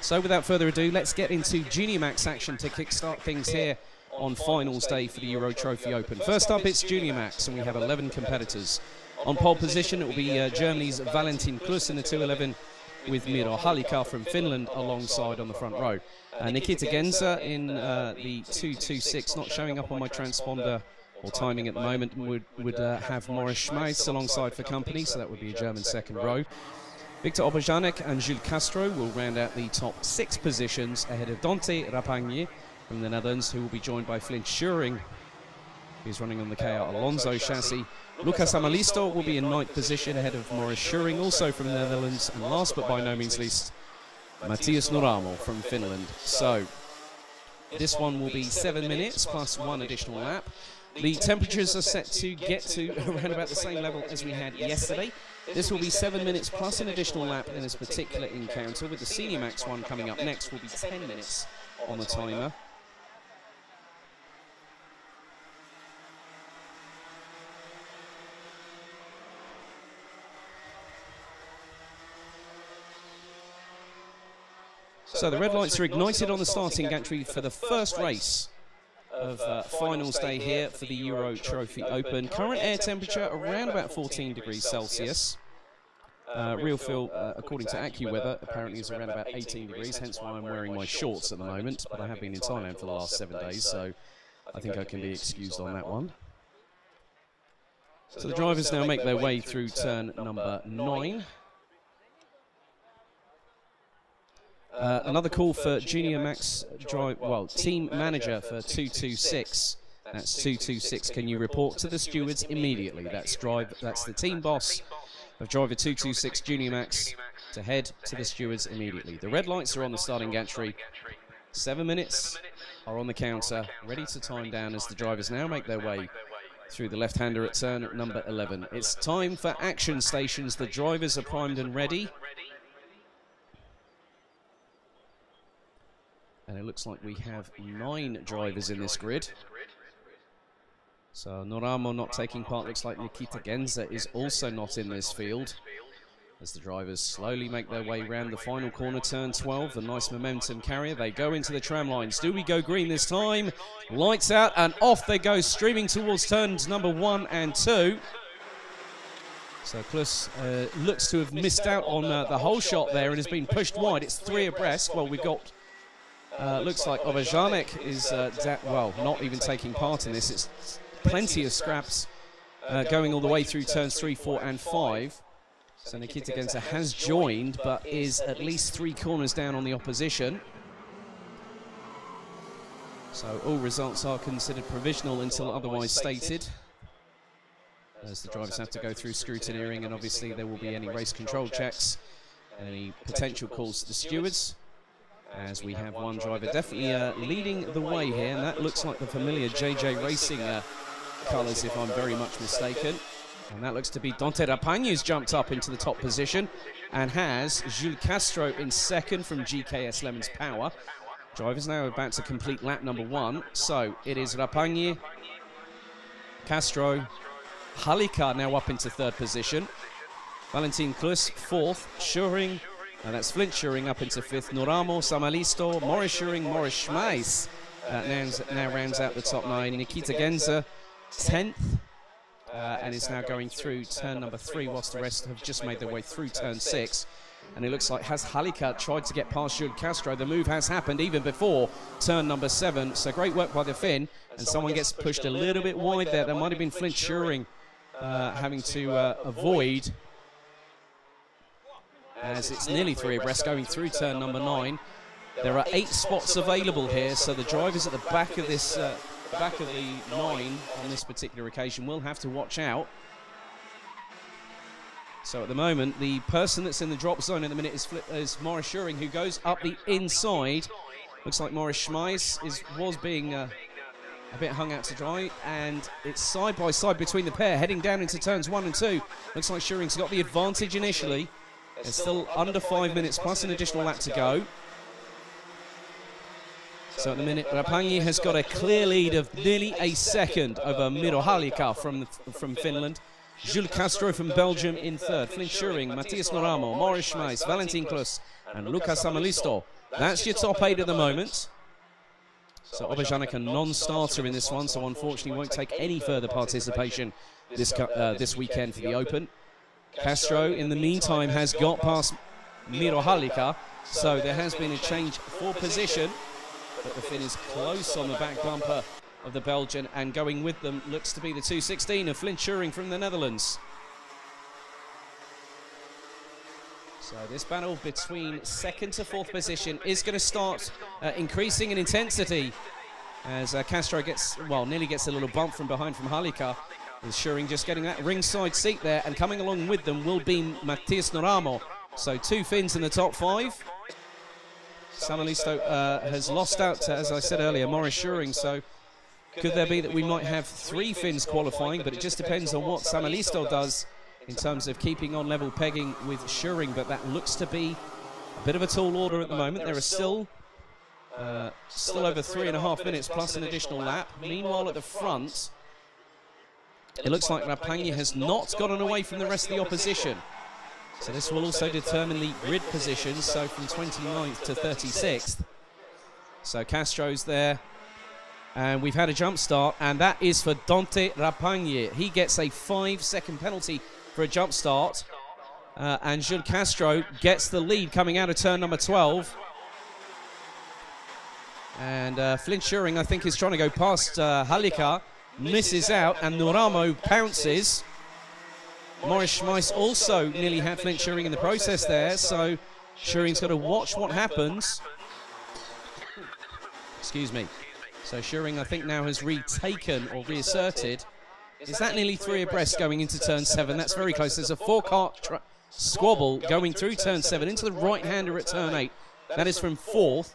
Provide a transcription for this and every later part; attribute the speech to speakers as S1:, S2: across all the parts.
S1: So without further ado, let's get into Junior Max action to kickstart things here on finals day for the Euro Trophy Open. First up, it's Junior Max, and we have 11 competitors. On pole position, it will be Germany's Valentin Klus in the 211 with Miro Halika from Finland alongside on the front row. Nikita Genza in the 226, not showing up on my transponder or timing at the moment, would have Morris Schmeitz alongside for company, so that would be a German second row. Victor Oberjanek and Jules Castro will round out the top 6 positions ahead of Dante Rapagni from the Netherlands, who will be joined by Flint Schuring, who's running on the KR Alonso chassis. Lucas Amalisto will be in 9th position ahead of Morris Schuring, also from the Netherlands. And last but by no means least, Matthias Noramo from Finland. So this one will be 7 minutes plus 1 additional lap. The temperatures are set to get to around about the same level as we had yesterday. This will be 7 minutes plus an additional lap in this particular encounter, with the Senior Max one coming up next will be 10 minutes on the timer. So the red lights are ignited on the starting gantry for the first race of finals day here for the Euro Trophy Open. Current air temperature around about 14 degrees Celsius. Real feel, according to AccuWeather, apparently is around about 18 degrees, hence why I'm wearing my shorts at the moment. But I have been in Thailand for the last 7 days, so I think I can be excused on that one. So the drivers now make their way through turn number 9. Another call for Junior Max team manager for 226. That's 226. Can you report to the stewards immediately? That's the team boss of driver 226 Junior Max to head to the stewards immediately. The red lights are on the starting gantry. 7 minutes are on the counter, ready to time down as the drivers now make their way through the left-hander at turn number 11. It's time for action stations. The drivers are primed and ready. And it looks like we have 9 drivers in this grid. So Noramo not taking part. Looks like Nikita Genza is also not in this field, as the drivers slowly make their way round the final corner, turn 12, the nice momentum carrier. They go into the tram lines. Do we go green this time? Lights out and off they go, streaming towards turns number 1 and 2. So Klus looks to have missed out on the whole shot there and has been pushed wide. It's 3 abreast. Well, we've got... looks like Oberjanek is, not even taking part in this. It's plenty of scraps going all the way through turns 3, 4 and 5. So Nikita Genza has joined, but is at least 3 corners down on the opposition. So all results are considered provisional until otherwise stated, as the drivers have to go through scrutineering, and obviously there will be any race control checks, any potential calls to the stewards, as we have one driver definitely leading the way here, and that looks like the familiar JJ Racing colours, if I'm very much mistaken. And that looks to be Dante Rapagni, who's jumped up into the top position and has Jules Castro in second from GKS Lemons Power. Drivers now about to complete lap number 1. So it is Rapagni, Castro, Halika now up into 3rd position. Valentin Klus 4th, Schuring, and that's Flint Schuring up into 5th. Noramo, Samalisto, Morris Schuring, Morris Schmeitz now rounds out the top 9. Nikita Genza 10th, and is now going through turn number 3, whilst the rest have just made their way through turn 6. And it looks like has Halika tried to get past Jules Castro. The move has happened even before turn number 7. So great work by the Finn, and someone gets pushed a little bit wide there. There might have been Flint Schuring having to avoid, as it's nearly 3 abreast going through turn number 9. There are 8 spots available here, so the drivers at the back of this back of the line on this particular occasion will have to watch out. So at the moment, the person that's in the drop zone at the minute is Morris Schuring, who goes up the inside. Looks like Morris Schmeitz was being a bit hung out to dry, and it's side by side between the pair, heading down into turns 1 and 2. Looks like Schuring's got the advantage initially. It's still under 5 minutes plus an additional lap to go. So at the minute, Rapagni has got a clear lead of nearly a second over Miro Halika from Finland. Jules Castro from Belgium in 3rd. Flint Schuring, Matthias Noramo, Morris Schmeitz, Valentin Klus, and Lucas Amalisto That's your top 8 at the moment. So Obajanek a non-starter in this one, so unfortunately won't take any further participation this weekend for the Open. Castro, in the meantime, has got past Miro Halika, so there has been a change for position, but the Finn is close on the back bumper of the Belgian, and going with them looks to be the 2:16 of Flint Schuring from the Netherlands. So this battle between 2nd to 4th position is going to start increasing in intensity as Castro nearly gets a little bump from behind from Halika, with Schuring just getting that ringside seat there, and coming along with them will be Matías Noramo. So 2 Finns in the top 5. Samalisto has lost out to, as I said earlier, Maurice Schuring, so could there be that we might have 3 Finns qualifying, but it just depends on what Samalisto does in terms of keeping on level pegging with Schuring, but that looks to be a bit of a tall order at the moment. There are still over 3.5 minutes plus an additional lap. Meanwhile, at the front, it looks like Rapagni has not gotten away from the rest of the opposition. So this will also determine the grid positions, so from 29th to 36th. So Castro's there, and we've had a jump start, and that is for Dante Rapagni. He gets a 5-second penalty for a jump start, and Jules Castro gets the lead coming out of turn number 12. And Flint Schuring, I think, is trying to go past Halika, misses out, and Noramo pounces. Maurice Schmeiss also nearly had Flint Schuring in the process there, so Schuring's got to watch what happens. Excuse me. So Schuring, I think, now has retaken or reasserted. Is that nearly 3 abreast going into turn 7? That's very close. There's a 4-car squabble going through turn 7 into the right-hander at turn 8. That is from 4th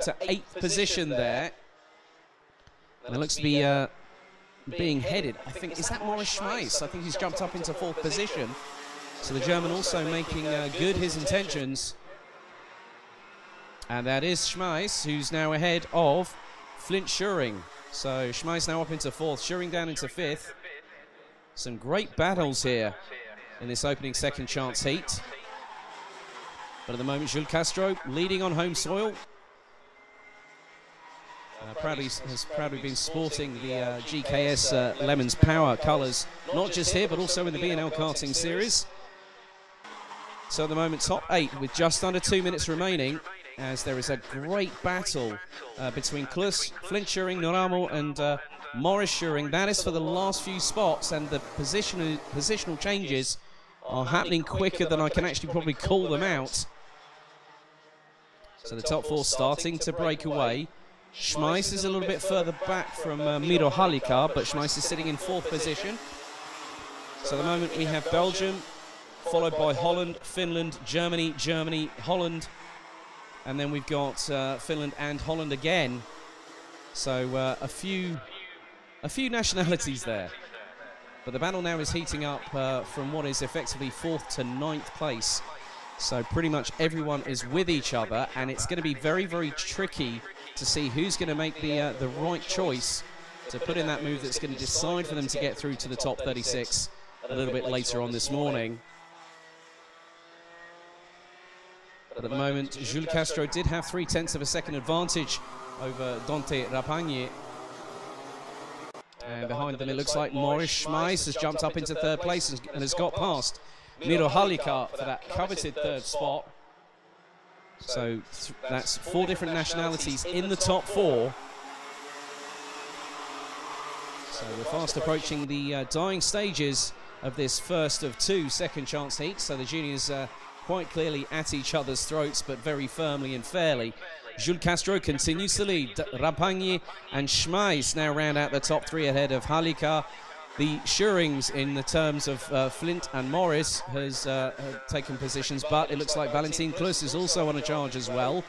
S1: to 8th position there. And it looks to be being headed. I think, is that Maurice Schmeiss? I think he's jumped up into 4th position. So the German also making good his intentions. And that is Schmeiss, who's now ahead of Flint Schuring. So Schmeiss now up into 4th, Schuring down into 5th. Some great battles here in this opening second chance heat. But at the moment, Jules Castro leading on home soil. Has proudly been sporting the GKS Lemons Power colours, not just here, but also in the B&L karting series. So at the moment, top 8 with just under 2 minutes remaining, as there is a great battle between Klus, Flint Schuring, Noramo, and Maurice Schuring. That is for the last few spots, and the positional changes are happening quicker than I can actually probably call them out. So the top 4 starting to break away. Schmeiss is a little bit further back from Miro Halika, but Schmeiss is sitting in 4th position. So at the moment we have Belgium, followed by Holland, Finland, Germany, Holland, and then we've got Finland and Holland again. So a few nationalities there. But the battle now is heating up from what is effectively 4th to 9th place. So pretty much everyone is with each other, and it's going to be very, very tricky to see who's going to make the right choice to put in that move that's going to decide for them to get through to the top 36 a little bit later on this morning. But at the moment, Jules Castro did have 0.3 of a second advantage over Dante Rapagni. And behind them, it looks like Maurice Schmeiss has jumped up into 3rd place and has got past Miro Halika for that coveted 3rd spot. So that's 4 different nationalities in the top 4. So we're fast approaching the dying stages of this first of 2 second chance heats. So the juniors quite clearly at each other's throats, but very firmly and fairly. Jules Castro continues to lead. Rapagni and Schmeiss now round out the top 3 ahead of Halika. The Schurings, in the terms of Flint and Morris, has taken positions, but it looks like Valentin Klus is also on a charge as well.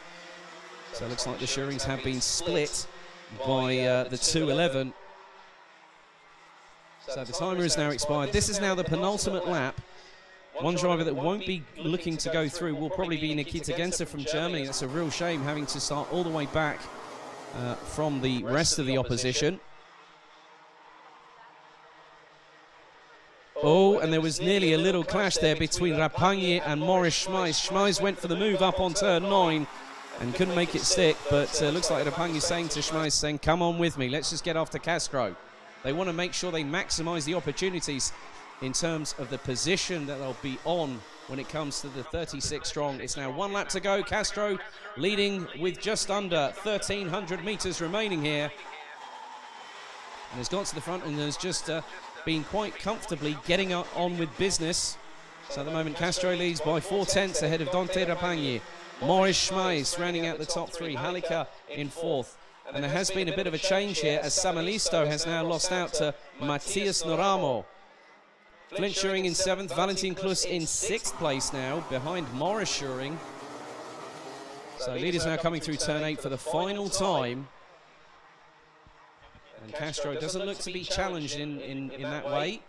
S1: So it looks like the Schurings have been split by the 2:11. So the timer is now expired. This is now the penultimate lap. One driver that won't be looking to go through will probably be Nikita Genser from Germany. That's a real shame, having to start all the way back from the rest of the opposition. Oh, and there was nearly a little clash there between Rapagni and Maurice Schmeiss. Schmeiss went for the move up on turn 9, and couldn't make it stick, but looks like Rapagni saying to Schmeiss, saying, come on with me, let's just get after Castro. They want to make sure they maximize the opportunities in terms of the position that they'll be on when it comes to the 36 strong. It's now 1 lap to go. Castro leading with just under 1,300 meters remaining here. And has got to the front and has just been quite comfortably getting on with business. So at the moment, Castro leads by 4/10 ahead of Dante Rapagni. Maurice Schmeiss rounding out the top 3. Halika in 4th. And there has been a bit of a change here as Samalisto has now lost out to Matthias Noramo. Flint Schuring in 7th, Valentin Klus in 6th place now, behind Morris Schuring. So leaders now coming through turn 8 for the final time. And Castro doesn't look to be challenged in that way,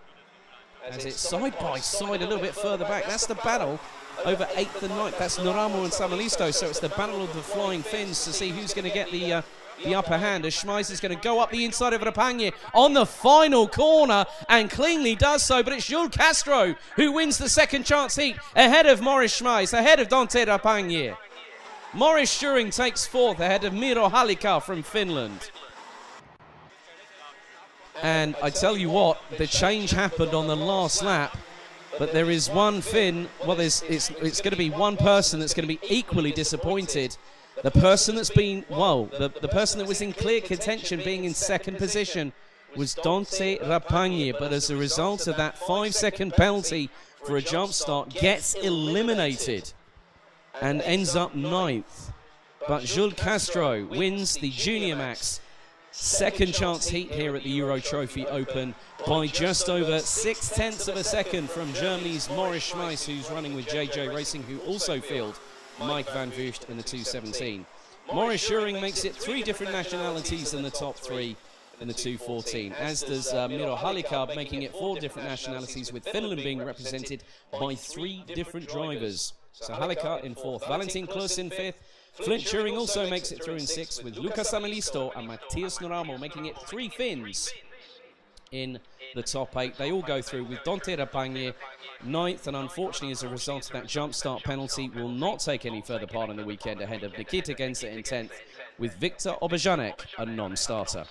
S1: as it's side by side a little bit further back. That's the battle over 8th and 9th. That's Noramo and Samalisto, so it's the battle of the flying fins to see who's going to get the upper hand, as Schmeiss is going to go up the inside of Rapagni on the final corner and cleanly does so, but it's Jules Castro who wins the second chance heat ahead of Maurice Schmeiss, ahead of Dante Rapagni. Morris Schuring takes 4th ahead of Miro Halika from Finland. And I tell you what, the change happened on the last lap, but there is one Finn, well, it's going to be one person that's going to be equally disappointed. The person that's been, well, the person that was in clear contention being in 2nd position was Dante Rapagni, but as a result of that 5-second penalty for a jump start, gets eliminated and ends up 9th. But Jules Castro wins the Junior Max second chance heat here at the Euro Trophy Open by just over 0.6 of a second from Germany's Maurice Schmeiss, who's running with JJ Racing, who also field Mike van Vugt in the 217. Maurice Schuring makes it 3 different nationalities in the top 3 in the 214, as does Miro Halika, making it 4 different nationalities, with Finland being represented by 3 different drivers. So Halika in 4th, Valentin Klus in 5th, Flint Schuring also makes it through in 6th, with Lucas Samalisto and Matthias Noramo making it 3 Finns in the top 8. They all go through, with Dante Rapagni 9th, and unfortunately as a result of that jump start penalty will not take any further part in the weekend, ahead of Nikita Gensa in 10th, with Viktor Obajanek a non-starter.